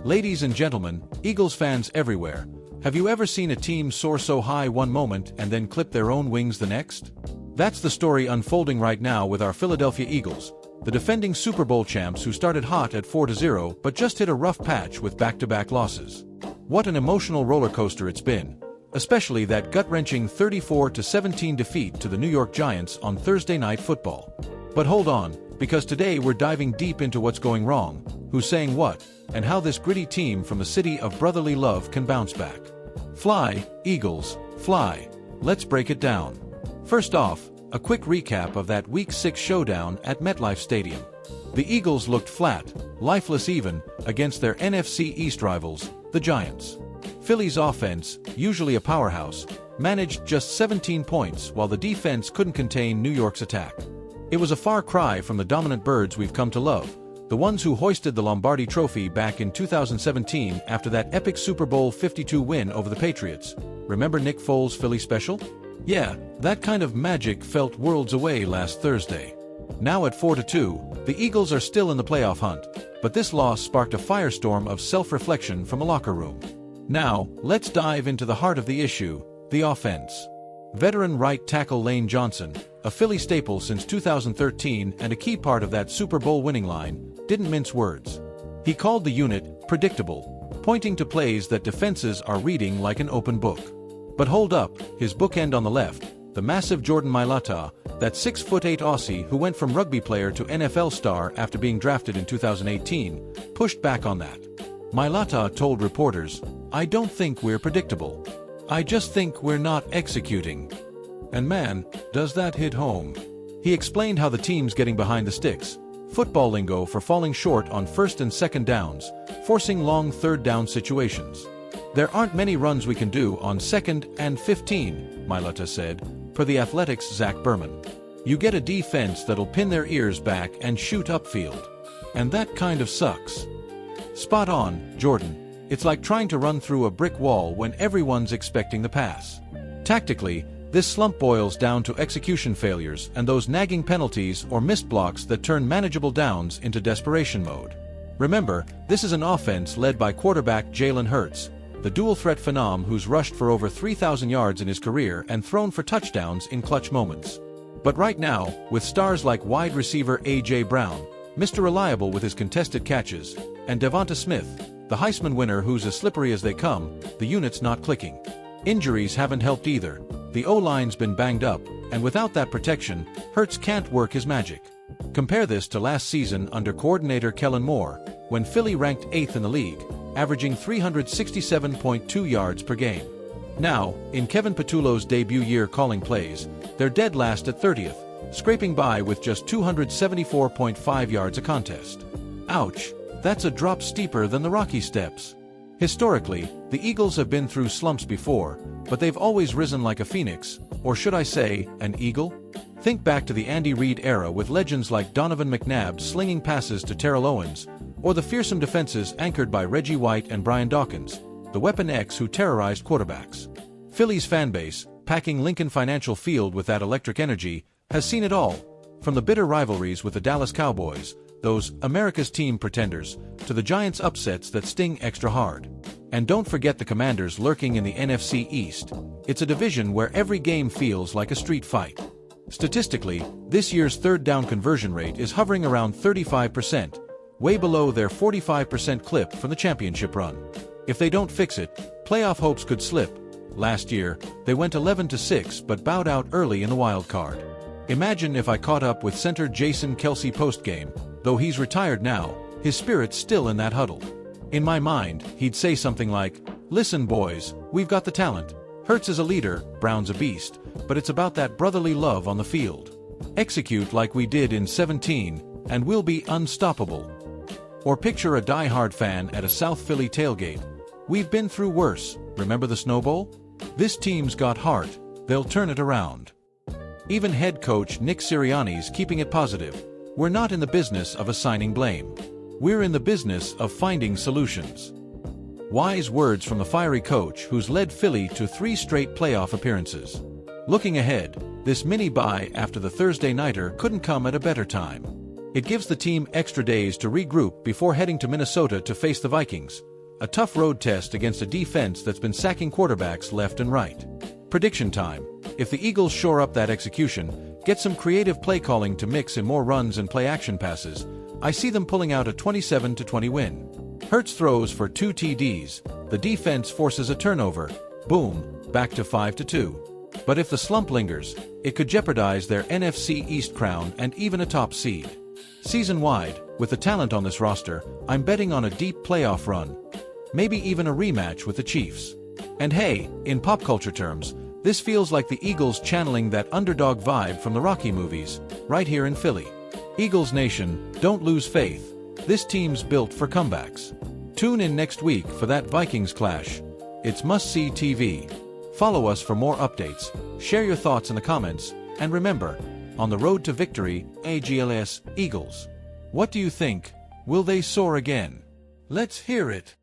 Ladies and gentlemen, Eagles fans everywhere, have you ever seen a team soar so high one moment and then clip their own wings the next? That's the story unfolding right now with our Philadelphia Eagles, the defending Super Bowl champs who started hot at 4-0 but just hit a rough patch with back-to-back losses. What an emotional roller coaster it's been, especially that gut-wrenching 34-17 defeat to the New York Giants on Thursday Night Football. But hold on, because today we're diving deep into what's going wrong, who's saying what, and how this gritty team from the city of brotherly love can bounce back. Fly, Eagles, fly. Let's break it down. First off, a quick recap of that Week 6 showdown at MetLife Stadium. The Eagles looked flat, lifeless even, against their NFC East rivals, the Giants. Philly's offense, usually a powerhouse, managed just 17 points while the defense couldn't contain New York's attack. It was a far cry from the dominant birds we've come to love, the ones who hoisted the Lombardi Trophy back in 2017 after that epic Super Bowl 52 win over the Patriots. Remember Nick Foles' Philly special? Yeah, that kind of magic felt worlds away last Thursday. Now at 4-2, the Eagles are still in the playoff hunt, but this loss sparked a firestorm of self-reflection from a locker room. Now, let's dive into the heart of the issue, the offense. Veteran right tackle Lane Johnson, a Philly staple since 2013 and a key part of that Super Bowl winning line, didn't mince words. He called the unit predictable, pointing to plays that defenses are reading like an open book. But hold up, his bookend on the left, the massive Jordan Mailata, that 6'8" Aussie who went from rugby player to NFL star after being drafted in 2018, pushed back on that. Mailata told reporters, "I don't think we're predictable. I just think we're not executing." And man, does that hit home. He explained how the team's getting behind the sticks, football lingo for falling short on first and second downs, forcing long third down situations. "There aren't many runs we can do on 2nd and 15, Mailata said, per the Athletics' Zach Berman. "You get a defense that'll pin their ears back and shoot upfield. And that kind of sucks." Spot on, Jordan. It's like trying to run through a brick wall when everyone's expecting the pass. Tactically, this slump boils down to execution failures and those nagging penalties or missed blocks that turn manageable downs into desperation mode. Remember, this is an offense led by quarterback Jalen Hurts, the dual-threat phenom who's rushed for over 3,000 yards in his career and thrown for touchdowns in clutch moments. But right now, with stars like wide receiver A.J. Brown, Mr. Reliable with his contested catches, and Devonta Smith, the Heisman winner who's as slippery as they come, the unit's not clicking. Injuries haven't helped either. The O-line's been banged up, and without that protection, Hurts can't work his magic. Compare this to last season under coordinator Kellen Moore, when Philly ranked 8th in the league, averaging 367.2 yards per game. Now, in Kevin Patullo's debut year calling plays, they're dead last at 30th, scraping by with just 274.5 yards a contest. Ouch, that's a drop steeper than the Rocky Steps. Historically, the Eagles have been through slumps before, but they've always risen like a phoenix, or should I say, an eagle? Think back to the Andy Reid era with legends like Donovan McNabb slinging passes to Terrell Owens, or the fearsome defenses anchored by Reggie White and Brian Dawkins, the Weapon X who terrorized quarterbacks. Philly's fanbase, packing Lincoln Financial Field with that electric energy, has seen it all, from the bitter rivalries with the Dallas Cowboys, those America's team pretenders, to the Giants' upsets that sting extra hard. And don't forget the Commanders lurking in the NFC East. It's a division where every game feels like a street fight. Statistically, this year's third down conversion rate is hovering around 35%, way below their 45% clip from the championship run. If they don't fix it, playoff hopes could slip. Last year, they went 11-6 but bowed out early in the wild card. Imagine if I caught up with center Jason Kelce postgame. Though he's retired now, his spirit's still in that huddle. In my mind, he'd say something like, "Listen boys, we've got the talent. Hurts is a leader, Brown's a beast, but it's about that brotherly love on the field. Execute like we did in 17, and we'll be unstoppable." Or picture a die-hard fan at a South Philly tailgate. "We've been through worse, remember the Snow Bowl? This team's got heart, they'll turn it around." Even head coach Nick Sirianni's keeping it positive. "We're not in the business of assigning blame. We're in the business of finding solutions." Wise words from the fiery coach who's led Philly to 3 straight playoff appearances. Looking ahead, this mini-bye after the Thursday nighter couldn't come at a better time. It gives the team extra days to regroup before heading to Minnesota to face the Vikings, a tough road test against a defense that's been sacking quarterbacks left and right. Prediction time. If the Eagles shore up that execution, get some creative play calling to mix in more runs and play action passes, I see them pulling out a 27-20 win. Hurts throws for 2 TDs, the defense forces a turnover, boom, back to 5-2. But if the slump lingers, it could jeopardize their NFC East crown and even a top seed. Season-wide, with the talent on this roster, I'm betting on a deep playoff run. Maybe even a rematch with the Chiefs. And hey, in pop culture terms, this feels like the Eagles channeling that underdog vibe from the Rocky movies, right here in Philly. Eagles Nation, don't lose faith. This team's built for comebacks. Tune in next week for that Vikings clash. It's must-see TV. Follow us for more updates, share your thoughts in the comments, and remember, on the road to victory, AGLS, Eagles. What do you think? Will they soar again? Let's hear it.